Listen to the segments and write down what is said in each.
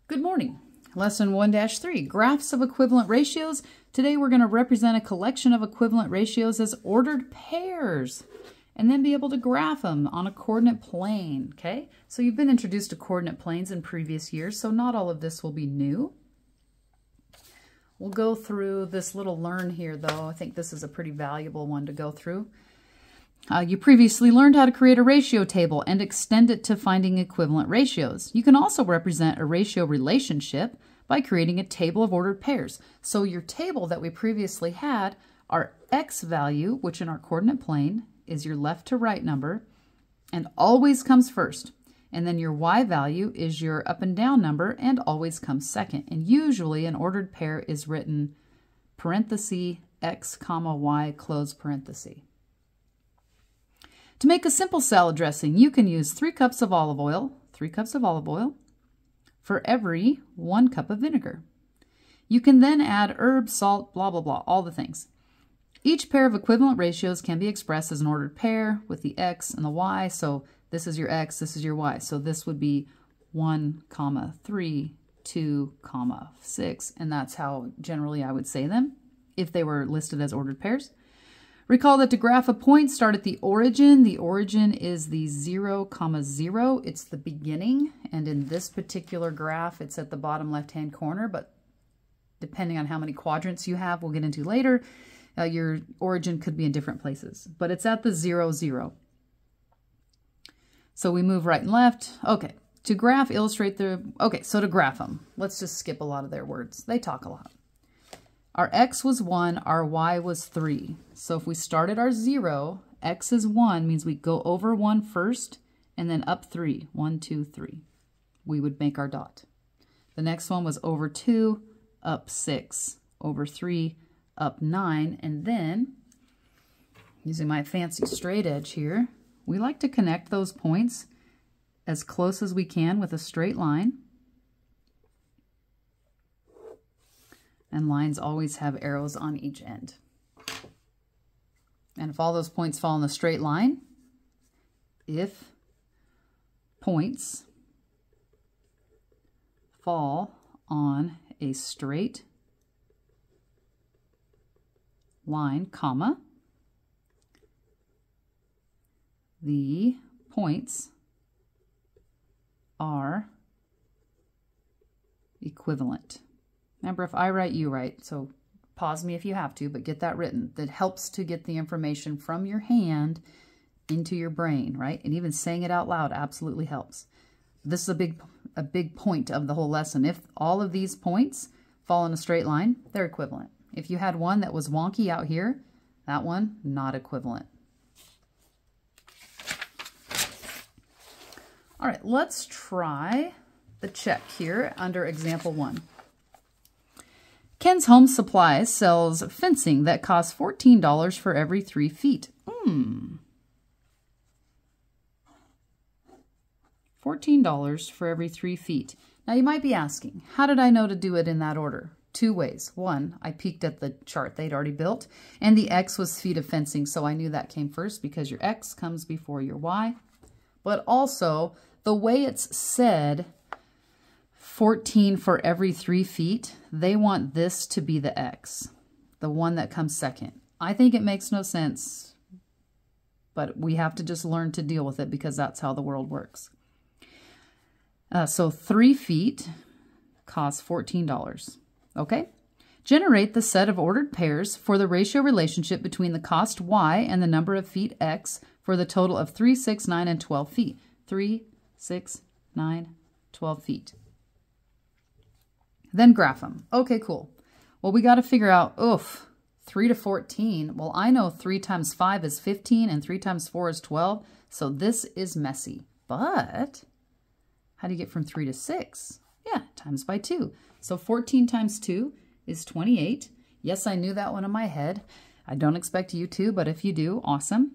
Good morning. Lesson 1-3, Graphs of Equivalent Ratios. Today we're going to represent a collection of equivalent ratios as ordered pairs and then be able to graph them on a coordinate plane, okay? So you've been introduced to coordinate planes in previous years, so not all of this will be new. We'll go through this little learn here, though. I think this is a pretty valuable one to go through. You previously learned how to create a ratio table and extend it to finding equivalent ratios. You can also represent a ratio relationship by creating a table of ordered pairs. So your table that we previously had, our x value, which in our coordinate plane is your left to right number, and always comes first. And then your y value is your up and down number and always comes second. And usually an ordered pair is written parenthesis x comma y close parenthesis. To make a simple salad dressing, you can use 3 cups of olive oil, for every 1 cup of vinegar. You can then add herbs, salt, blah, blah, blah, all the things. Each pair of equivalent ratios can be expressed as an ordered pair with the x and the y. So this is your x, this is your y. So this would be 1, 3, 2, 6, and that's how generally I would say them if they were listed as ordered pairs. Recall that to graph a point, start at the origin. The origin is the 0, 0. It's the beginning. And in this particular graph, it's at the bottom left-hand corner. But depending on how many quadrants you have, we'll get into later, your origin could be in different places. But it's at the 0, 0. So we move right and left. Okay, to graph, illustrate the... Okay, so to graph them, let's just skip a lot of their words. They talk a lot. Our x was 1, our y was 3. So if we start at our 0, x is 1, means we go over 1 first, and then up 3. 1, 2, 3. We would make our dot. The next one was over 2, up 6. Over 3, up 9. And then, using my fancy straight edge here, we like to connect those points as close as we can with a straight line. And lines always have arrows on each end. And if all those points fall in a straight line, if points fall on a straight line, comma, the points are equivalent. Remember, if I write, you write. So pause me if you have to, but get that written. That helps to get the information from your hand into your brain, right? And even saying it out loud absolutely helps. This is a big point of the whole lesson. If all of these points fall in a straight line, they're equivalent. If you had one that was wonky out here, that one, not equivalent. All right, let's try the check here under example 1. Ken's Home Supplies sells fencing that costs $14 for every 3 feet. $14 for every 3 feet. Now you might be asking, how did I know to do it in that order? 2 ways. 1, I peeked at the chart they'd already built, and the X was feet of fencing, so I knew that came first because your X comes before your Y. But also, the way it's said, 14 for every 3 feet, they want this to be the X, the one that comes second. I think it makes no sense, but we have to just learn to deal with it because that's how the world works. So 3 feet costs $14, okay? Generate the set of ordered pairs for the ratio relationship between the cost Y and the number of feet X for the total of 3, 6, 9, and 12 feet. 3, 6, 9, 12 feet. Then graph them. Okay, cool. Well, we got to figure out, 3 to 14. Well, I know 3 times 5 is 15 and 3 times 4 is 12. So this is messy. But how do you get from 3 to 6? Yeah, times by 2. So 14 times 2 is 28. Yes, I knew that one in my head. I don't expect you to, but if you do, awesome.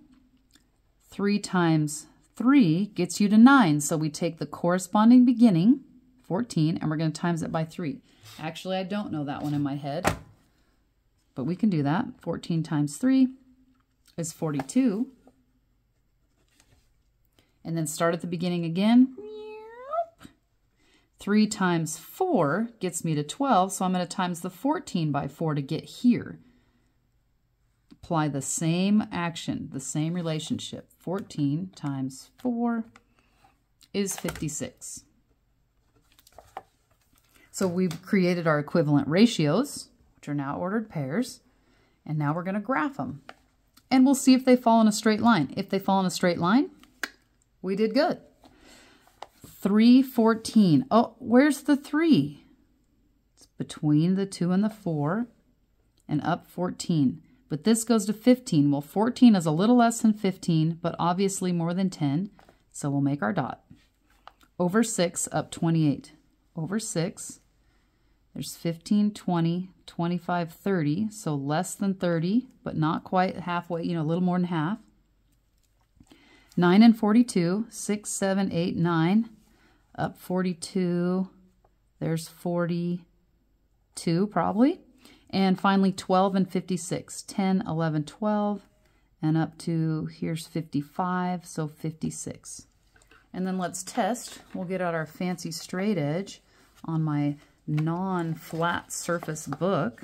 3 times 3 gets you to 9. So we take the corresponding beginning, 14, and we're going to times it by 3. Actually, I don't know that one in my head, but we can do that. 14 times 3 is 42. And then start at the beginning again. 3 times 4 gets me to 12, so I'm going to times the 14 by 4 to get here. Apply the same action, the same relationship. 14 times 4 is 56. So we've created our equivalent ratios, which are now ordered pairs, and now we're going to graph them. And we'll see if they fall in a straight line. If they fall in a straight line, we did good. 3, 14. Oh, where's the 3? It's between the 2 and the 4 and up 14. But this goes to 15. Well, 14 is a little less than 15, but obviously more than 10. So we'll make our dot. Over 6 up 28. Over 6, there's 15, 20, 25, 30. So less than 30, but not quite halfway, a little more than half. 9 and 42, 6, 7, 8, 9. Up 42, there's 42 probably. And finally 12 and 56, 10, 11, 12, and up to here's 55, so 56. And then let's test. We'll get out our fancy straight edge on my non-flat surface book.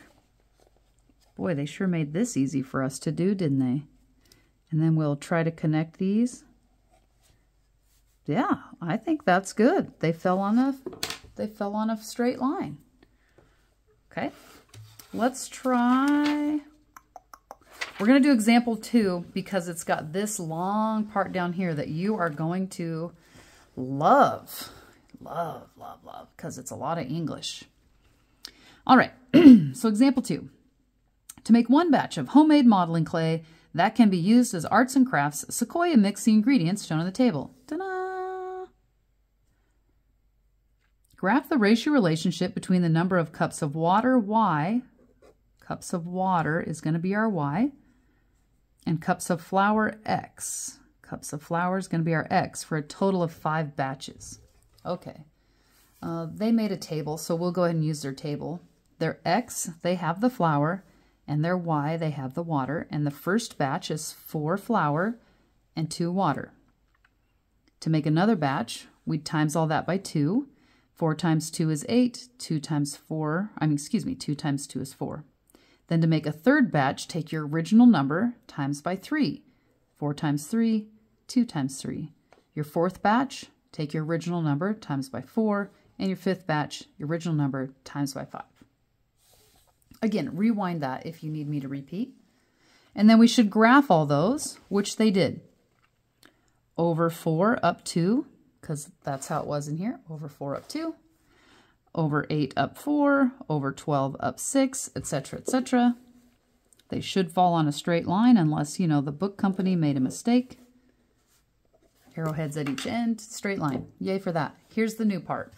Boy, they sure made this easy for us to do, didn't they? And then we'll try to connect these. Yeah, I think that's good. They fell on a straight line. Okay, let's try. We're going to do example 2 because it's got this long part down here that you are going to love. Love, love, love, because it's a lot of English. All right, so example 2. To make one batch of homemade modeling clay that can be used as arts and crafts, Sequoia mix the ingredients shown on the table. Ta-da! Graph the ratio relationship between the number of cups of water, Y, cups of water is going to be our Y, and cups of flour, X. Cups of flour is going to be our X for a total of 5 batches. Okay. They made a table, so we'll go ahead and use their table. Their X, they have the flour, and their Y, they have the water, and the first batch is 4 flour and 2 water. To make another batch, we'd times all that by 2. 4 times 2 is 8, 2 times 2 is 4. Then to make a third batch, take your original number times by 3. 4 times 3, 2 times 3. Your fourth batch, take your original number times by 4, and your fifth batch, your original number times by 5. Again, rewind that if you need me to repeat. And then we should graph all those, which they did. Over 4 up 2, because that's how it was in here. Over 4 up 2. Over 8 up 4. Over 12 up 6, etc., etc. They should fall on a straight line unless, the book company made a mistake. Arrowheads at each end, straight line. Yay for that. Here's the new part.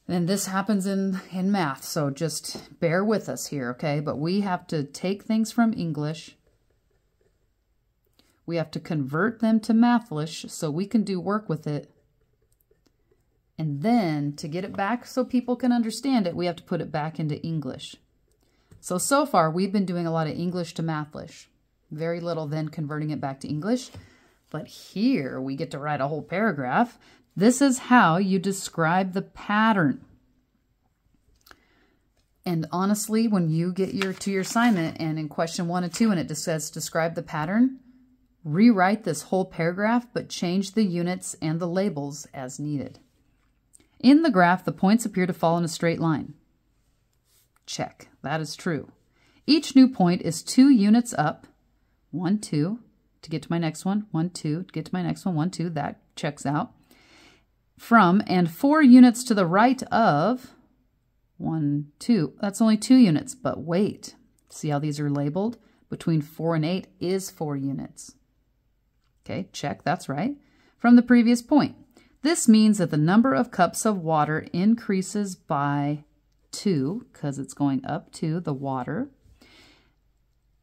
And this happens in math, so just bear with us here, okay? But we have to take things from English. We have to convert them to Mathlish so we can do work with it. And then to get it back so people can understand it, we have to put it back into English. So far, we've been doing a lot of English to Mathlish. Very little then converting it back to English. But here we get to write a whole paragraph. This is how you describe the pattern. And honestly, when you get to your assignment and in question 1 and 2 and it just says describe the pattern, rewrite this whole paragraph but change the units and the labels as needed. In the graph, the points appear to fall in a straight line. Check. That is true. Each new point is 2 units up. 1, 2. To get to my next one. 1, 2. To get to my next one. 1, 2. That checks out. From and 4 units to the right of 1, 2. That's only 2 units. But wait. See how these are labeled? Between 4 and 8 is 4 units. Okay, check. That's right. From the previous point. This means that the number of cups of water increases by 2, because it's going up to the water,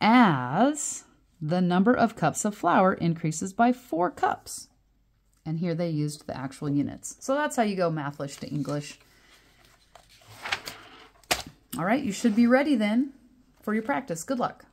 as the number of cups of flour increases by 4 cups. And here they used the actual units. So that's how you go Mathlish to English. All right, you should be ready then for your practice. Good luck.